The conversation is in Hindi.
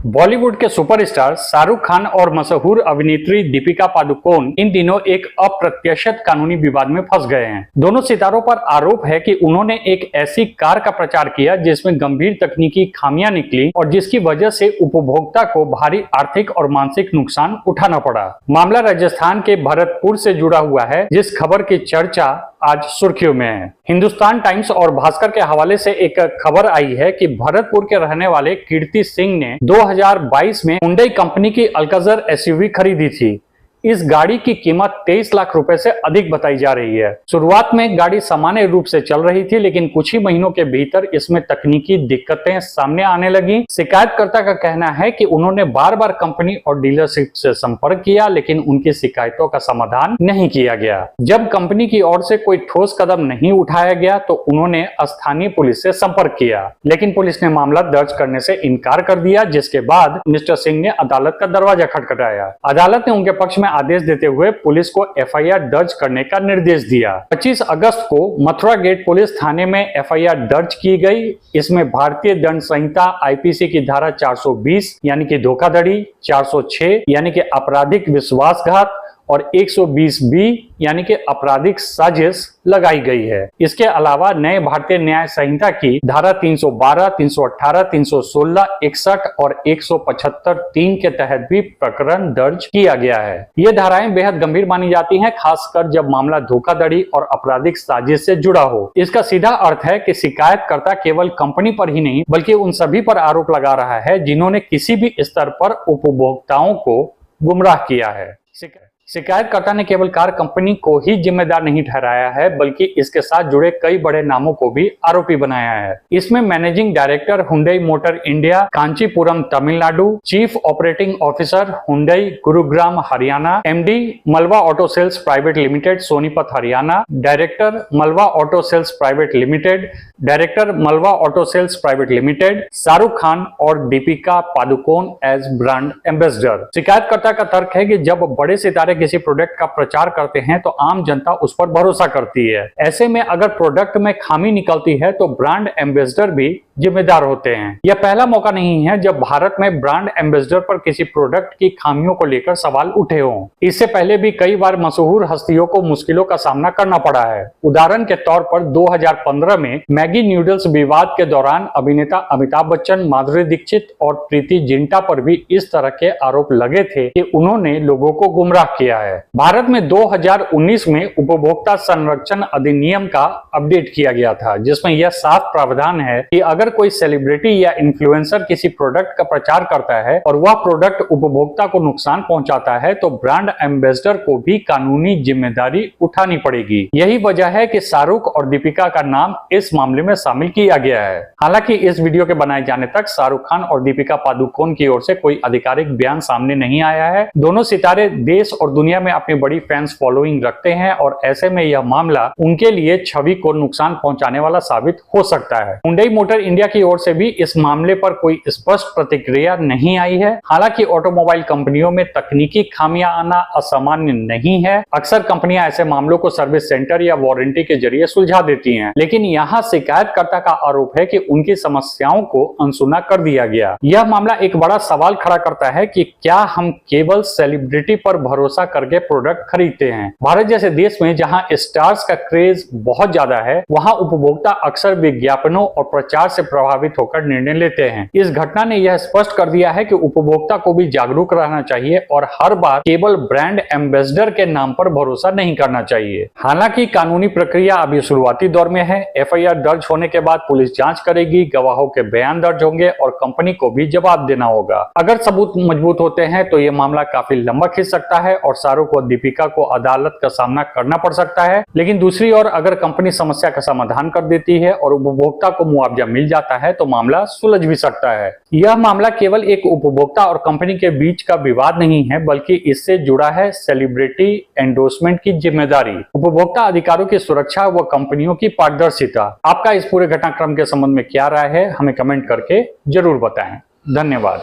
बॉलीवुड के सुपरस्टार शाहरुख खान और मशहूर अभिनेत्री दीपिका पादुकोण इन दिनों एक अप्रत्याशित कानूनी विवाद में फंस गए हैं। दोनों सितारों पर आरोप है कि उन्होंने एक ऐसी कार का प्रचार किया जिसमें गंभीर तकनीकी खामियां निकली और जिसकी वजह से उपभोक्ता को भारी आर्थिक और मानसिक नुकसान उठाना पड़ा। मामला राजस्थान के भरतपुर से जुड़ा हुआ है, जिस खबर की चर्चा आज सुर्खियों में है। हिंदुस्तान टाइम्स और भास्कर के हवाले से एक खबर आई है कि भरतपुर के रहने वाले कीर्ति सिंह ने 2022 में हुंडई कंपनी की अल्काज़र एसयूवी खरीदी थी। इस गाड़ी की कीमत 23 लाख रुपए से अधिक बताई जा रही है। शुरुआत में गाड़ी सामान्य रूप से चल रही थी, लेकिन कुछ ही महीनों के भीतर इसमें तकनीकी दिक्कतें सामने आने लगी। शिकायतकर्ता का कहना है कि उन्होंने बार बार कंपनी और डीलरशिप से संपर्क किया, लेकिन उनकी शिकायतों का समाधान नहीं किया गया। जब कंपनी की ओर से कोई ठोस कदम नहीं उठाया गया तो उन्होंने स्थानीय पुलिस से संपर्क किया, लेकिन पुलिस ने मामला दर्ज करने से इनकार कर दिया, जिसके बाद मिस्टर सिंह ने अदालत का दरवाजा खटखटाया। अदालत ने उनके पक्ष में आदेश देते हुए पुलिस को एफआईआर दर्ज करने का निर्देश दिया। 25 अगस्त को मथुरा गेट पुलिस थाने में एफआईआर दर्ज की गई। इसमें भारतीय दंड संहिता आईपीसी की धारा 420 यानी कि धोखाधड़ी, 406 यानी कि आपराधिक विश्वासघात और 120 बी यानी कि आपराधिक साजिश लगाई गई है। इसके अलावा नए भारतीय न्याय संहिता की धारा 312, 318, 316, 61 और 175(3) के तहत भी प्रकरण दर्ज किया गया है। ये धाराएं बेहद गंभीर मानी जाती हैं, खासकर जब मामला धोखाधड़ी और आपराधिक साजिश से जुड़ा हो। इसका सीधा अर्थ है कि शिकायतकर्ता केवल कंपनी पर ही नहीं बल्कि उन सभी पर आरोप लगा रहा है जिन्होंने किसी भी स्तर पर उपभोक्ताओं को गुमराह किया है। शिकायतकर्ता ने केवल कार कंपनी को ही जिम्मेदार नहीं ठहराया है, बल्कि इसके साथ जुड़े कई बड़े नामों को भी आरोपी बनाया है। इसमें managing director Hyundai motor India Kanchipuram Tamil Nadu, chief operating officer Hyundai Gurugram Haryana, MD Malwa auto sales private limited Sonipat Haryana, director Malwa auto sales private limited, director Malwa auto sales private limited, Shahrukh Khan और Deepika Padukone as brand ambassador. शिकायतकर्ता का तर्क है कि जब बड़े सितारे किसी प्रोडक्ट का प्रचार करते हैं तो आम जनता उस पर भरोसा करती है। ऐसे में अगर प्रोडक्ट में खामी निकलती है तो ब्रांड एम्बेसडर भी जिम्मेदार होते हैं। यह पहला मौका नहीं है जब भारत में ब्रांड एम्बेसडर पर किसी प्रोडक्ट की खामियों को लेकर सवाल उठे हों। इससे पहले भी कई बार मशहूर हस्तियों को मुश्किलों का सामना करना पड़ा है। उदाहरण के तौर पर 2015 में मैगी नूडल्स विवाद के दौरान अभिनेता अमिताभ बच्चन, माधुरी दीक्षित और प्रीति जिंटा पर भी इस तरह के आरोप लगे थे कि उन्होंने लोगों को गुमराह किया है। भारत में 2019 में उपभोक्ता संरक्षण अधिनियम का अपडेट किया गया था, जिसमें यह साफ प्रावधान है कि अगर कोई सेलिब्रिटी या इन्फ्लुएंसर किसी प्रोडक्ट का प्रचार करता है और वह प्रोडक्ट उपभोक्ता को नुकसान पहुंचाता है तो ब्रांड एम्बेसडर को भी कानूनी जिम्मेदारी उठानी पड़ेगी। यही वजह है कि शाहरुख और दीपिका का नाम इस मामले में शामिल किया गया है। हालांकि इस वीडियो के बनाए जाने तक शाहरुख खान और दीपिका पादुकोण की ओर से कोई आधिकारिक बयान सामने नहीं आया है। दोनों सितारे देश और दुनिया में अपनी बड़ी फैंस फॉलोइंग रखते हैं और ऐसे में यह मामला उनके लिए छवि को नुकसान पहुंचाने वाला साबित हो सकता है। हुंडई मोटर इंडिया की ओर से भी इस मामले पर कोई स्पष्ट प्रतिक्रिया नहीं आई है। हालांकि ऑटोमोबाइल कंपनियों में तकनीकी खामियां आना असामान्य नहीं है। अक्सर कंपनियां ऐसे मामलों को सर्विस सेंटर या वारंटी के जरिए सुलझा देती हैं, लेकिन यहाँ शिकायतकर्ता का आरोप है कि उनकी समस्याओं को अनसुना कर दिया गया। यह मामला एक बड़ा सवाल खड़ा करता है कि क्या हम केवल सेलिब्रिटी पर भरोसा करके प्रोडक्ट खरीदते हैं। भारत जैसे देश में जहां स्टार्स का क्रेज बहुत ज्यादा है, वहां उपभोक्ता अक्सर विज्ञापनों और प्रचार से प्रभावित होकर निर्णय लेते हैं। इस घटना ने यह स्पष्ट कर दिया है कि उपभोक्ता को भी जागरूक रहना चाहिए और हर बार केवल ब्रांड एम्बेसडर के नाम पर भरोसा नहीं करना चाहिए। हालांकि कानूनी प्रक्रिया अभी शुरुआती दौर में है। एफआईआर दर्ज होने के बाद पुलिस जांच करेगी, गवाहों के बयान दर्ज होंगे और कंपनी को भी जवाब देना होगा। अगर सबूत मजबूत होते हैं तो यह मामला काफी लंबा खिंच सकता है और शाहरुख और दीपिका को अदालत का सामना करना पड़ सकता है। लेकिन दूसरी ओर अगर कंपनी समस्या का समाधान कर देती है और उपभोक्ता को मुआवजा मिल जाता है तो मामला सुलझ भी सकता है। यह मामला केवल एक उपभोक्ता और कंपनी के बीच का विवाद नहीं है, बल्कि इससे जुड़ा है सेलिब्रिटी एंडोर्समेंट की जिम्मेदारी, उपभोक्ता अधिकारों की सुरक्षा व कंपनियों की पारदर्शिता। आपका इस पूरे घटनाक्रम के संबंध में क्या राय है, हमें कमेंट करके जरूर बताएं। धन्यवाद।